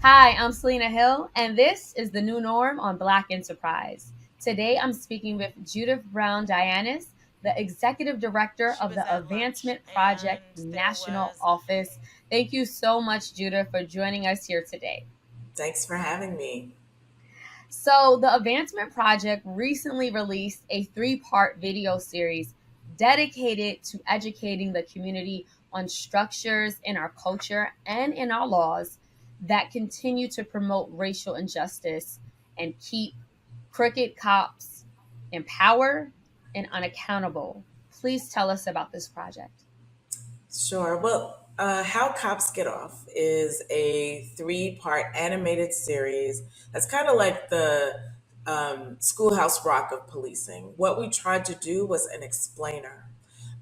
Hi, I'm Selena Hill, and this is the new norm on Black Enterprise. Today, I'm speaking with Judith Browne Dianis, the Executive Director She of was the at lunch Advancement Project and there National was Office. Thank you so much, Judith, for joining us here today. Thanks for having me. So, the Advancement Project recently released a three-part video series dedicated to educating the community on structures in our culture and in our laws that continue to promote racial injustice and keep crooked cops in power and unaccountable. Please tell us about this project. Sure. Well, How Cops Get Off is a three-part animated series that's kind of like the Schoolhouse Rock of policing. What we tried to do was an explainer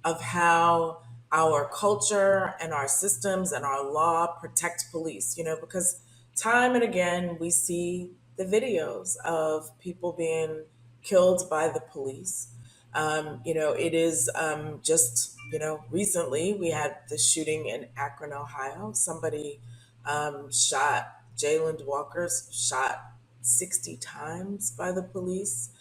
of how our culture and our systems and our law protect police, because time and again we see the videos of people being killed by the police. It is just, recently we had the shooting in Akron, Ohio. Somebody Jalen Walker's shot 60 times by the police.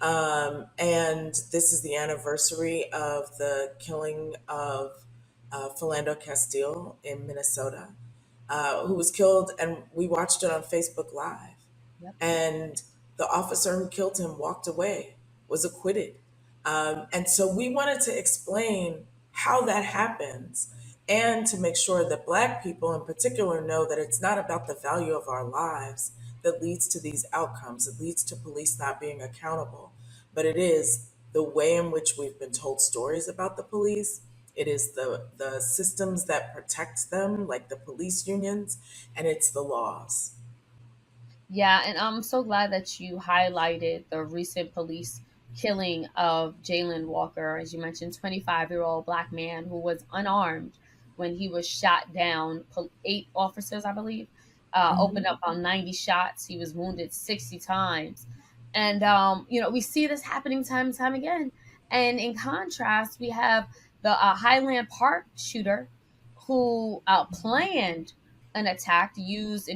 And this is the anniversary of the killing of Philando Castile in Minnesota, who was killed, and we watched it on Facebook Live. Yep. And the officer who killed him walked away, was acquitted. And so we wanted to explain how that happens and to make sure that Black people in particular know that it's not about the value of our lives that leads to these outcomes. It leads to police not being accountable, but it is the way in which we've been told stories about the police. It is the systems that protect them, like the police unions, and it's the laws. Yeah, and I'm so glad that you highlighted the recent police killing of Jalen Walker, as you mentioned, 25-year-old black man who was unarmed when he was shot down. Eight officers, I believe, opened Mhm. up on 90 shots. He was wounded 60 times. And, we see this happening time and time again. And in contrast, we have the Highland Park shooter who planned an attack, used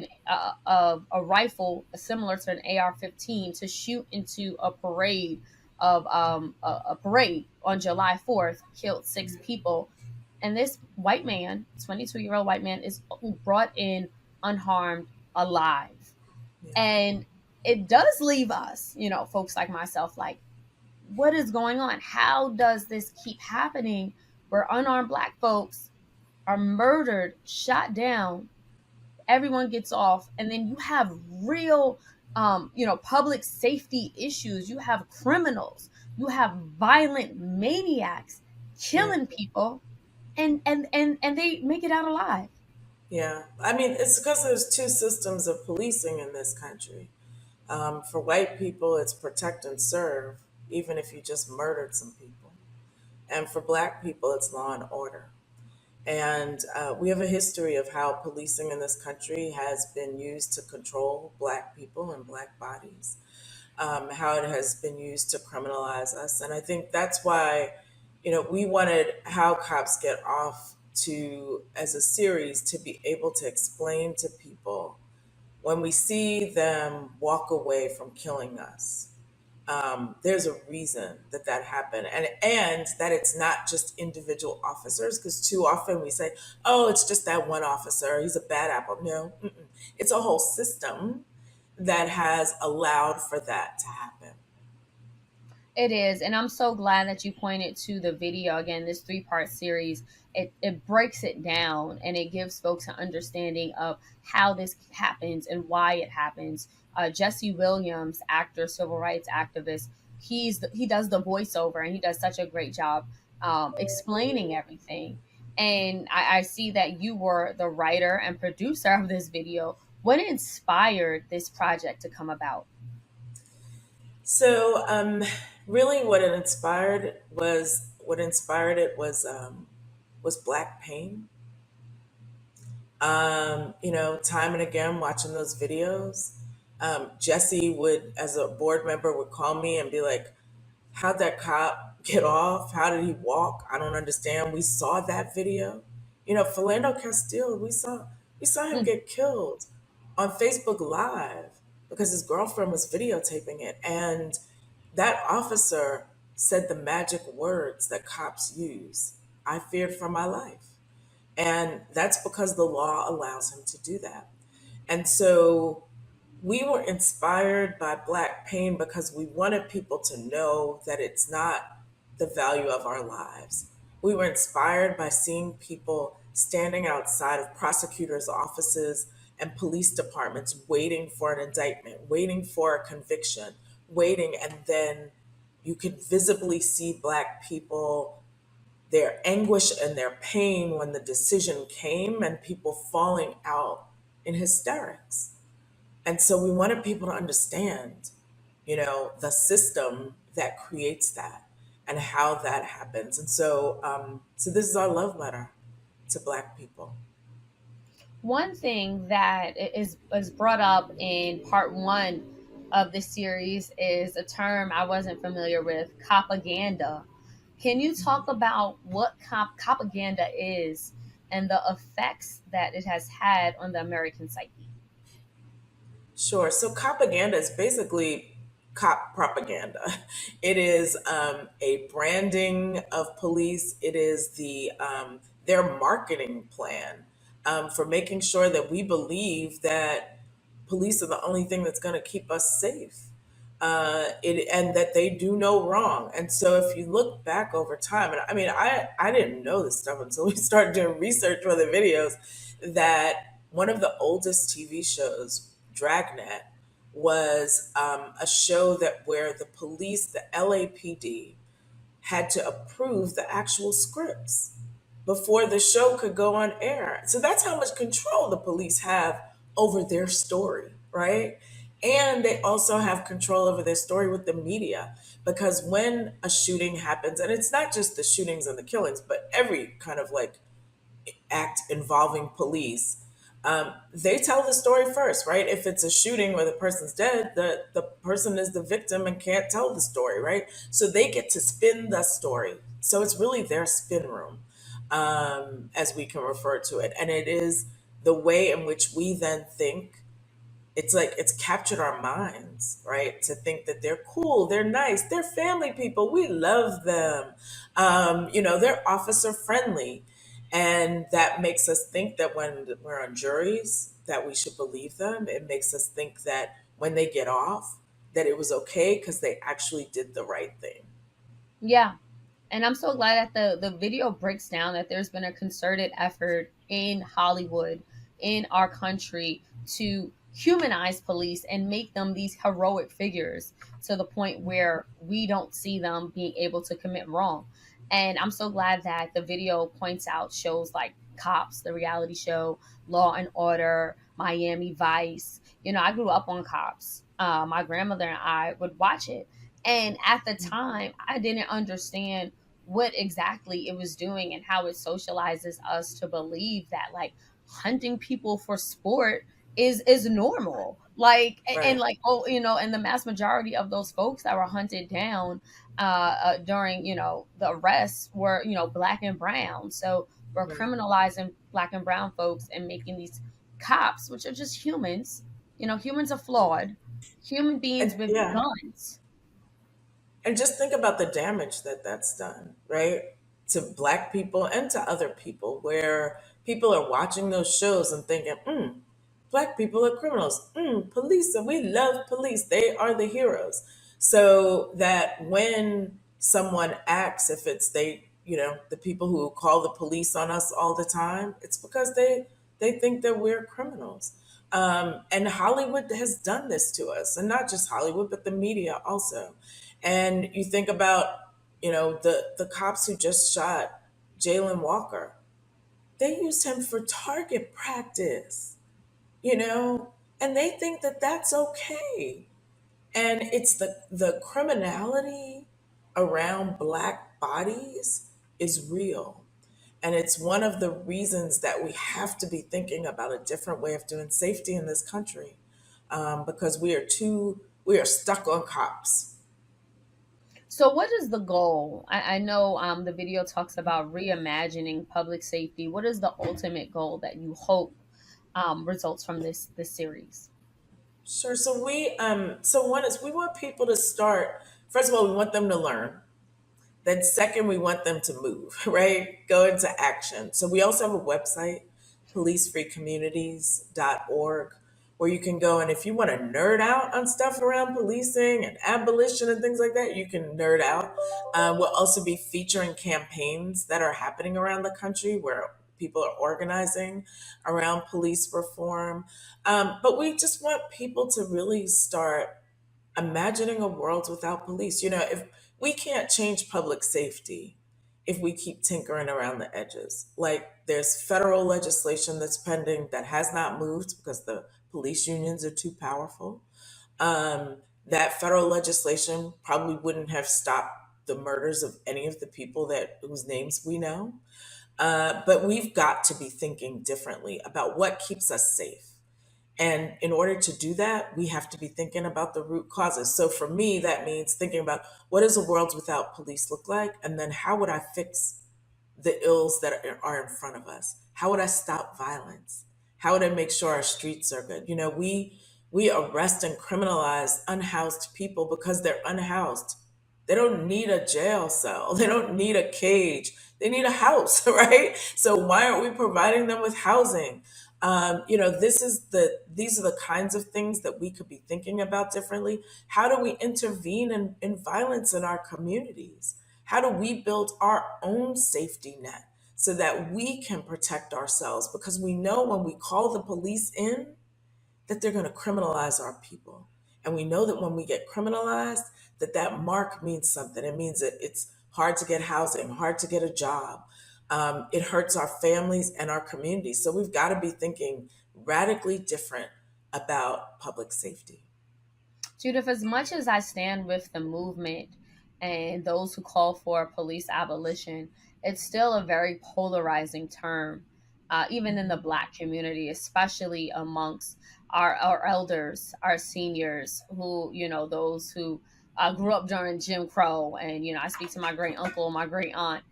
a rifle similar to an AR-15 to shoot into a parade a parade on July 4th, killed six people. And this white man, 22-year-old white man, is brought in unharmed, alive. Yeah. And it does leave us, folks like myself, like, what is going on? How does this keep happening where unarmed black folks are murdered, shot down, everyone gets off, and then you have real public safety issues. You have criminals, you have violent maniacs Yeah. killing people, and they make it out alive. Yeah. I mean, it's because there's two systems of policing in this country. For white people, it's protect and serve, even if you just murdered some people. And for Black people, it's law and order. And we have a history of how policing in this country has been used to control Black people and Black bodies, how it has been used to criminalize us. And I think that's why, we wanted How Cops Get Off to, as a series, to be able to explain to people when we see them walk away from killing us, there's a reason that that happened, and that it's not just individual officers. Because too often we say, "Oh, it's just that one officer. He's a bad apple." No, it's a whole system that has allowed for that to happen. It is, and I'm so glad that you pointed to the video. Again, this three-part series, it breaks it down and it gives folks an understanding of how this happens and why it happens. Jesse Williams, actor, civil rights activist, he does the voiceover, and he does such a great job explaining everything. And I see that you were the writer and producer of this video. What inspired this project to come about? So, really, what inspired it was Black pain. Time and again watching those videos, Jesse would, as a board member, would call me and be like, "How'd that cop get off? How did he walk? I don't understand. We saw that video. Philando Castile, we saw him Mm, get killed on Facebook Live because his girlfriend was videotaping it. And that officer said the magic words that cops use: I feared for my life. And that's because the law allows him to do that. And so we were inspired by Black Pain because we wanted people to know that it's not the value of our lives. We were inspired by seeing people standing outside of prosecutors' offices and police departments waiting for an indictment, waiting for a conviction, waiting, and then you could visibly see Black people, their anguish and their pain when the decision came, and people falling out in hysterics. And so we wanted people to understand, the system that creates that and how that happens. And so this is our love letter to Black people. One thing that is brought up in part one of this series is a term I wasn't familiar with: propaganda. Can you talk about what propaganda is and the effects that it has had on the American psyche? Sure. So propaganda is basically cop propaganda. It is a branding of police. It is their marketing plan for making sure that we believe that police are the only thing that's going to keep us safe. And that they do no wrong. And so if you look back over time, and I mean, I didn't know this stuff until we started doing research for the videos, that one of the oldest TV shows, Dragnet, was a show that where the police, the LAPD, had to approve the actual scripts before the show could go on air. So that's how much control the police have over their story, right? And they also have control over their story with the media because when a shooting happens, and it's not just the shootings and the killings, but every kind of like act involving police, they tell the story first, right? If it's a shooting where the person's dead, the person is the victim and can't tell the story, right? So they get to spin the story. So it's really their spin room, as we can refer to it. And it is the way in which we then think. It's like it's captured our minds, right? To think that they're cool, they're nice, they're family people, we love them. They're officer friendly. And that makes us think that when we're on juries, that we should believe them. It makes us think that when they get off, that it was okay because they actually did the right thing. Yeah. And I'm so glad that the video breaks down that there's been a concerted effort in Hollywood, in our country, to humanize police and make them these heroic figures to the point where we don't see them being able to commit wrong. And I'm so glad that the video points out shows like Cops, the reality show, Law and Order, Miami Vice. I grew up on Cops. My grandmother and I would watch it. And at the time, I didn't understand what exactly it was doing and how it socializes us to believe that like hunting people for sport is normal, like, and Right. like, oh, and the mass majority of those folks that were hunted down during the arrests were black and brown. So we're Right. criminalizing black and brown folks and making these cops, which are just humans. Humans are flawed, human beings And with yeah. guns. And just think about the damage that that's done, right? To Black people and to other people, where people are watching those shows and thinking, Black people are criminals. Police, and we love police. They are the heroes. So that when someone acts, if it's the people who call the police on us all the time, it's because they think that we're criminals. And Hollywood has done this to us, and not just Hollywood, but the media also. And you think about, the cops who just shot Jalen Walker. They used him for target practice, you know, and they think that that's okay. And it's the criminality around Black bodies is real. And it's one of the reasons that we have to be thinking about a different way of doing safety in this country, because we are stuck on cops. So, what is the goal? I know the video talks about reimagining public safety. What is the ultimate goal that you hope results from this series. Sure. So so one is we want people to start. First of all, we want them to learn. Then second, we want them to move, right? Go into action. So we also have a website, policefreecommunities.org, where you can go, and if you want to nerd out on stuff around policing and abolition and things like that, you can nerd out. We'll also be featuring campaigns that are happening around the country where people are organizing around police reform. But we just want people to really start imagining a world without police. If we can't change public safety if we keep tinkering around the edges. Like there's federal legislation that's pending that has not moved because the police unions are too powerful. That federal legislation probably wouldn't have stopped the murders of any of the people that whose names we know. But we've got to be thinking differently about what keeps us safe. And in order to do that, we have to be thinking about the root causes. So for me, that means thinking about what does a world without police look like? And then how would I fix the ills that are in front of us? How would I stop violence? How would I make sure our streets are good? We arrest and criminalize unhoused people because they're unhoused. They don't need a jail cell. They don't need a cage. They need a house, right? So why aren't we providing them with housing? These are the kinds of things that we could be thinking about differently. How do we intervene in violence in our communities? How do we build our own safety net so that we can protect ourselves? Because we know when we call the police in, that they're going to criminalize our people. And we know that when we get criminalized, that mark means something. It means that it's hard to get housing, hard to get a job. It hurts our families and our communities. So we've got to be thinking radically different about public safety. Judith, as much as I stand with the movement and those who call for police abolition, it's still a very polarizing term, even in the Black community, especially amongst our elders, our seniors, who, those who grew up during Jim Crow. And, I speak to my great uncle, my great aunt.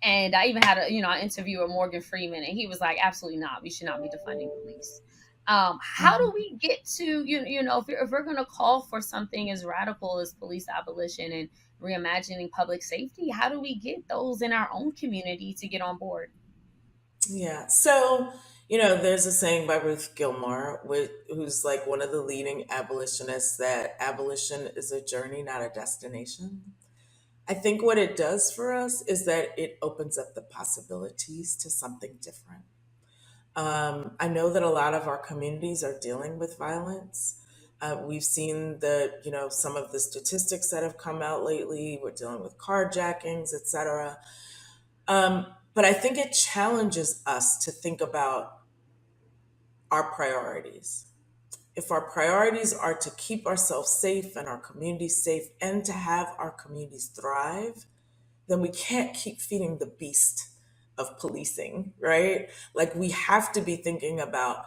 And I even had an interview with Morgan Freeman, and he was like, absolutely not. We should not be defunding police. How do we get to, if we're going to call for something as radical as police abolition and reimagining public safety, how do we get those in our own community to get on board? Yeah. So, there's a saying by Ruth Gilmore, who's like one of the leading abolitionists, that abolition is a journey, not a destination. I think what it does for us is that it opens up the possibilities to something different. I know that a lot of our communities are dealing with violence. We've seen some of the statistics that have come out lately. We're dealing with carjackings, etc. But I think it challenges us to think about our priorities. If our priorities are to keep ourselves safe and our communities safe and to have our communities thrive, then we can't keep feeding the beast of policing, right? Like we have to be thinking about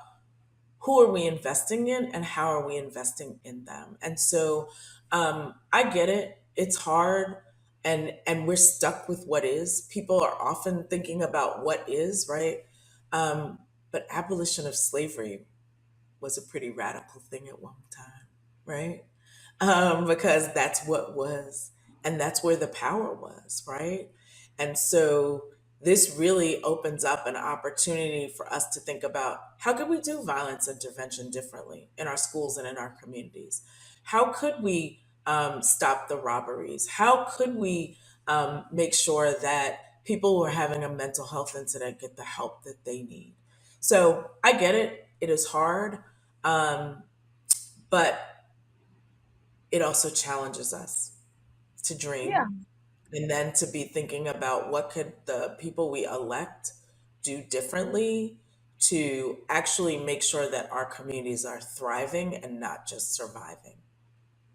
who are we investing in and how are we investing in them. And so I get it. It's hard and we're stuck with what is. People are often thinking about what is, right? But abolition of slavery was a pretty radical thing at one time, right? Because that's what was, and that's where the power was, right? And so this really opens up an opportunity for us to think about how could we do violence intervention differently in our schools and in our communities? How could we stop the robberies? How could we make sure that people who are having a mental health incident get the help that they need? So I get it. It is hard. Um, but it also challenges us to Yeah. dream and then to be thinking about what could the people we elect do differently to actually make sure that our communities are thriving and not just surviving.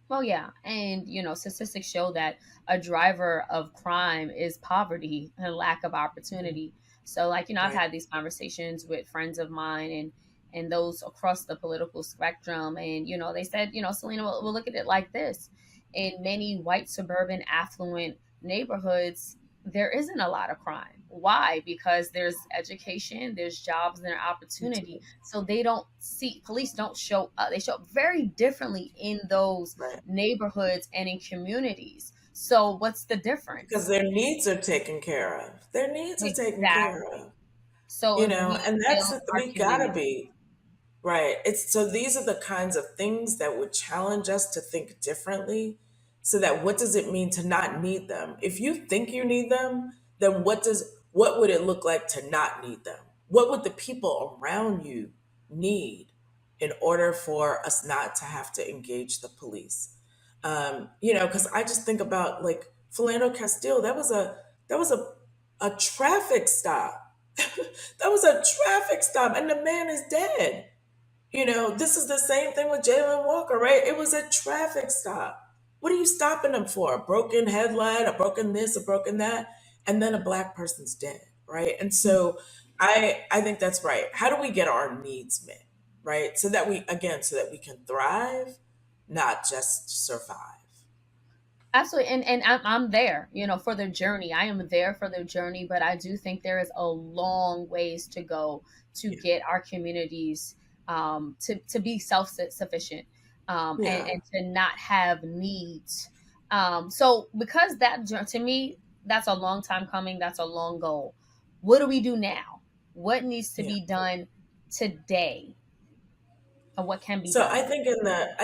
Well, yeah. And, statistics show that a driver of crime is poverty and lack of opportunity. So, like, I've Right. had these conversations with friends of mine and those across the political spectrum. And, they said, Selena, we'll look at it like this. In many white suburban affluent neighborhoods, there isn't a lot of crime. Why? Because there's education, there's jobs, and there are That's opportunity. right. So they don't see, police don't show up. They show up very differently in those Right. neighborhoods and in communities. So what's the Because difference? their needs are taken care of. Their needs are taken care Exactly. of. So if we And that's build it. our We gotta community, be. Right. It's so these are the kinds of things that would challenge us to think differently. So that what does it mean to not need them? If you think you need them, then what would it look like to not need them? What would the people around you need in order for us not to have to engage the police? Because I just think about like Philando Castile. That was a traffic stop. That was a traffic stop, and the man is dead. This is the same thing with Jalen Walker, right? It was a traffic stop. What are you stopping them for? A broken headlight, a broken this, a broken that, and then a black person's dead, right? And so I think that's right. How do we get our needs met, right? So that we can thrive, not just survive. absolutely, and I'm there, for their journey. I am there for their journey, but I do think there is a long ways to go to Yeah. get our communities to be self sufficient, Yeah. and to not have needs. So because to me, that's a long time coming. That's a long goal. What do we do now? What needs to Yeah. be done today, or what can be So done? I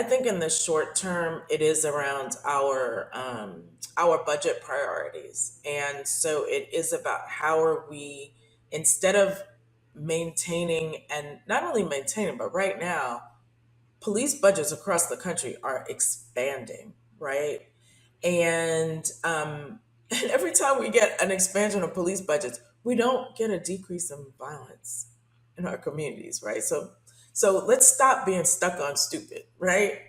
think in the short term it is around our budget priorities. And so it is about how are we, instead of maintaining, and not only maintaining, but right now police budgets across the country are expanding, right? And and every time we get an expansion of police budgets, we don't get a decrease in violence in our communities, right? So let's stop being stuck on stupid, right?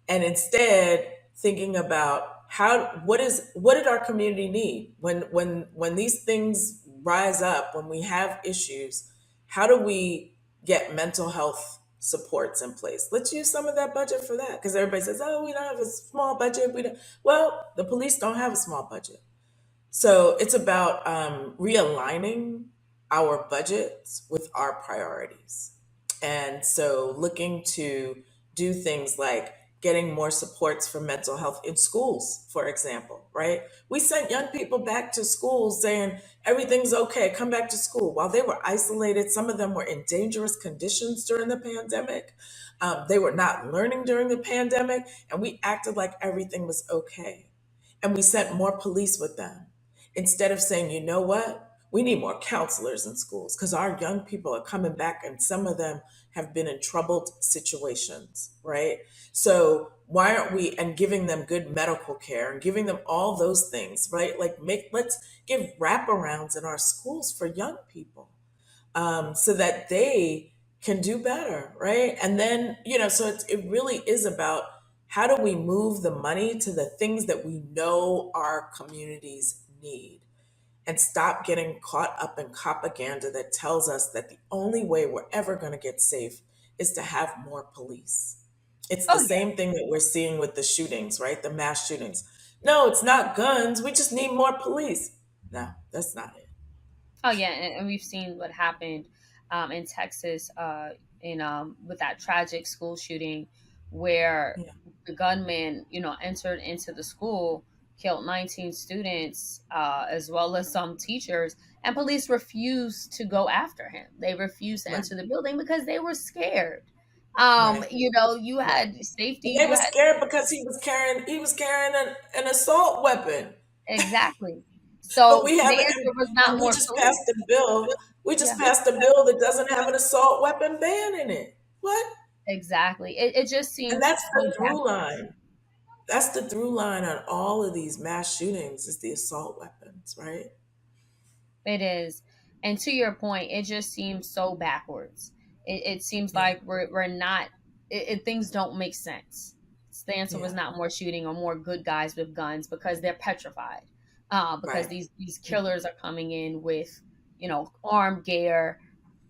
And instead thinking about what did our community need when these things rise up, when we have issues, how do we get mental health supports in place? Let's use some of that budget for that, because everybody says, oh, we don't have a small budget, we don't. Well, the police don't have a small budget. So it's about realigning our budgets with our priorities. And so looking to do things like getting more supports for mental health in schools, for example, right? We sent young people back to school saying everything's okay, come back to school. While they were isolated, some of them were in dangerous conditions during the pandemic. They were not learning during the pandemic, and we acted like everything was okay. And we sent more police with them instead of saying, you know what? We need more counselors in schools because our young people are coming back and some of them have been in troubled situations, right? So why aren't we and giving them good medical care and giving them all those things, right? Like let's give wraparounds in our schools for young people, so that they can do better, right? And then, so it really is about how do we move the money to the things that we know our communities need and stop getting caught up in propaganda that tells us that the only way we're ever going to get safe is to have more police. It's the Oh yeah. same thing that we're seeing with the shootings, right? The mass shootings. No, it's not guns. We just need more police. No, that's not it. Oh yeah, and we've seen what happened in Texas, in with that tragic school shooting, where Yeah, the gunman, entered into the school, killed 19 students, as well as some teachers, and police refused to go after him. They refused to right, enter the building because they were scared. right. You Right. had safety, They you were had scared because he was carrying an assault weapon. exactly. But So we the haven't, answer was and not we more just passed police. a bill. We just Yeah. passed a bill that doesn't have an assault weapon ban in it. What? Exactly. It just And seems that's so the through backwards. line. That's the through line on all of these mass shootings is the assault weapons, right? It is. And to your point, it just seems so backwards. It seems Yeah, like we're not, things don't make sense. The answer was yeah, not more shooting or more good guys with guns because they're petrified. Because right. these killers are coming in with, armed gear,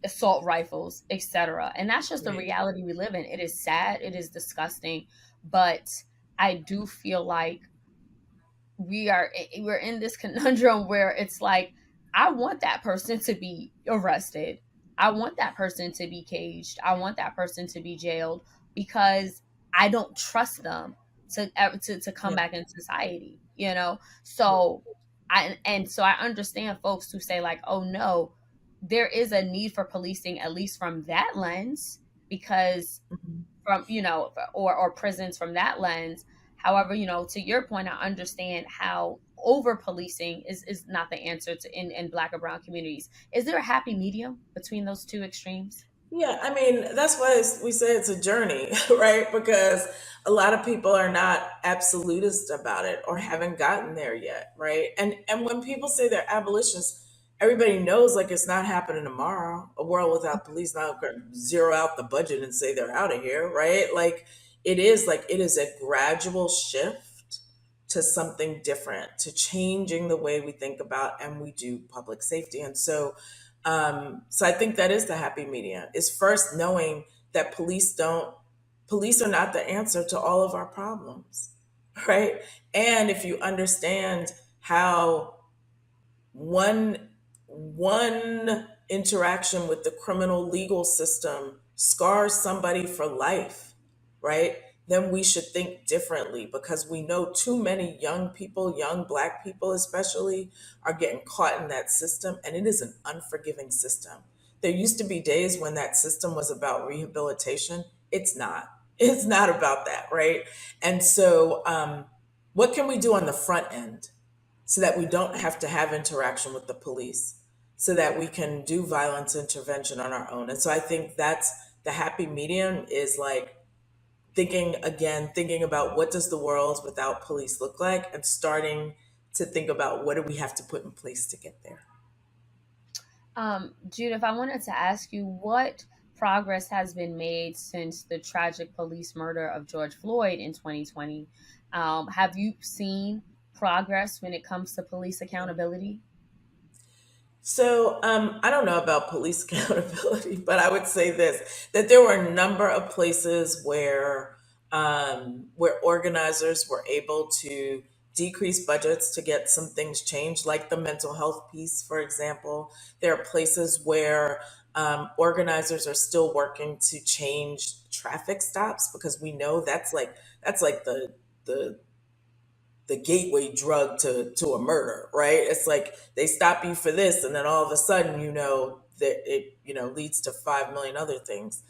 assault rifles, etc. And that's just the Right. reality we live in. It is sad, it is disgusting, but I do feel like we're in this conundrum where it's like, I want that person to be arrested, I want that person to be caged, I want that person to be jailed, because I don't trust them to come Yeah. back in society, you know. So I understand folks who say like, oh no, there is a need for policing, at least from that lens, because Mhm. from, you know, or prisons from that lens. However, you know, to your point, I understand how over policing is not the answer to in black or brown communities. Is there a happy medium between those two extremes? Yeah, I mean, that's why we say it's a journey, right? Because a lot of people are not absolutist about it or haven't gotten there yet, right? And when people say they're abolitionists, everybody knows like it's not happening tomorrow. A world without police, not going to zero out the budget and say they're out of here, right? Like it is a gradual shift to something different, to changing the way we think about and we do public safety. And so I think that is the happy medium. Is first knowing that police are not the answer to all of our problems, right? And if you understand how one interaction with the criminal legal system scars somebody for life, right? Then we should think differently, because we know too many young people, young black people especially, are getting caught in that system, and it is an unforgiving system. There used to be days when that system was about rehabilitation. It's not. It's not about that, right? And what can we do on the front end so that we don't have to have interaction with the police, so that we can do violence intervention on our own? And so I think that's the happy medium, is like thinking about what does the world without police look like, and starting to think about what do we have to put in place to get there. Judith, I wanted to ask you what progress has been made since the tragic police murder of George Floyd in 2020. Have you seen progress when it comes to police accountability? I don't know about police accountability, but I would say this: that there were a number of places where organizers were able to decrease budgets to get some things changed, like the mental health piece, for example. There are places where organizers are still working to change traffic stops, because we know that's like the gateway drug to a murder, right? It's like they stop you for this, and then all of a sudden, you know that it leads to 5 million other things.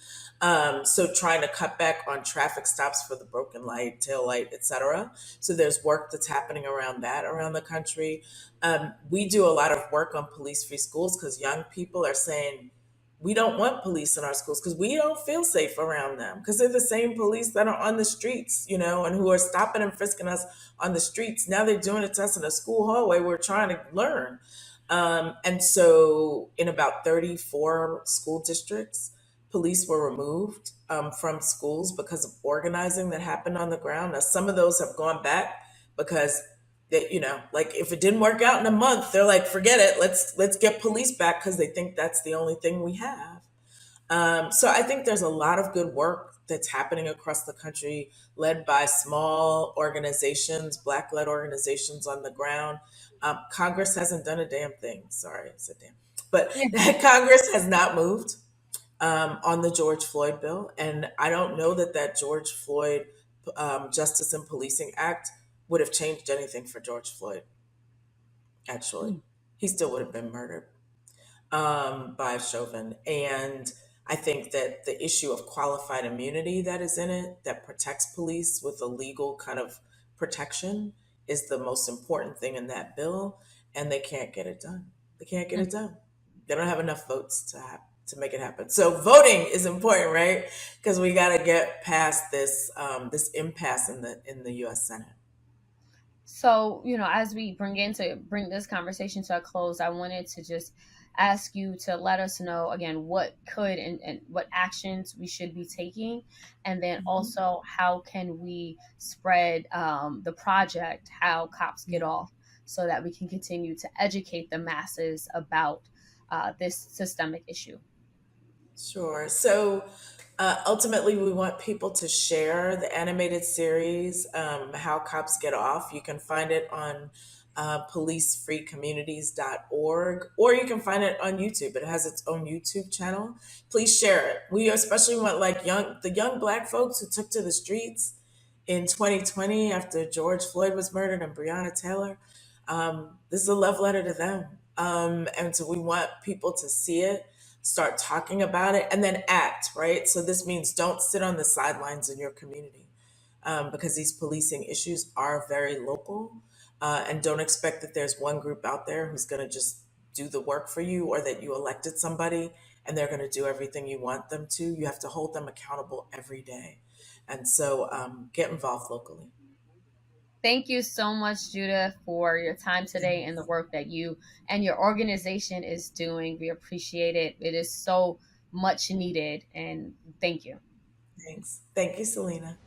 So trying to cut back on traffic stops for the broken light, tail light, etc. So there's work that's happening around that around the country. We do a lot of work on police free schools, because young people are saying we don't want police in our schools because we don't feel safe around them, because they're the same police that are on the streets, and who are stopping and frisking us on the streets. Now they're doing it to us in a school hallway. We're trying to learn. And so in about 34 school districts, police were removed from schools because of organizing that happened on the ground. Now, some of those have gone back because like if it didn't work out in a month, they're like, forget it. Let's get police back, because they think that's the only thing we have. So I think there's a lot of good work that's happening across the country, led by small organizations, Black-led organizations on the ground. Congress hasn't done a damn thing. Sorry, I said damn. But Yeah. Congress has not moved on the George Floyd bill. And I don't know that George Floyd Justice and Policing Act would have changed anything for George Floyd, actually. He still would have been murdered by Chauvin. And I think that the issue of qualified immunity that is in it, that protects police with a legal kind of protection, is the most important thing in that bill. And they can't get it done. They can't get it done. They don't have enough votes to make it happen. So voting is important, right? Because we got to get past this impasse in the U.S. Senate. So, you know, as we bring this conversation to a close, I wanted to just ask you to let us know again what could and what actions we should be taking, and then Mhm. also how can we spread the project, how cops get Yeah. off, so that we can continue to educate the masses about this systemic issue. Sure. So Ultimately, we want people to share the animated series, How Cops Get Off. You can find it on policefreecommunities.org, or you can find it on YouTube. It has its own YouTube channel. Please share it. We especially want like the young black folks who took to the streets in 2020 after George Floyd was murdered and Breonna Taylor. This is a love letter to them. And so we want people to see it, start talking about it, and then act, right? So this means don't sit on the sidelines in your community, because these policing issues are very local. And don't expect that there's one group out there who's going to just do the work for you, or that you elected somebody and they're going to do everything you want them to. You have to hold them accountable every day. And so get involved locally. Thank you so much, Judith, for your time today and the work that you and your organization is doing. We appreciate it. It is so much needed. And thank you. Thanks. Thank you, Selena.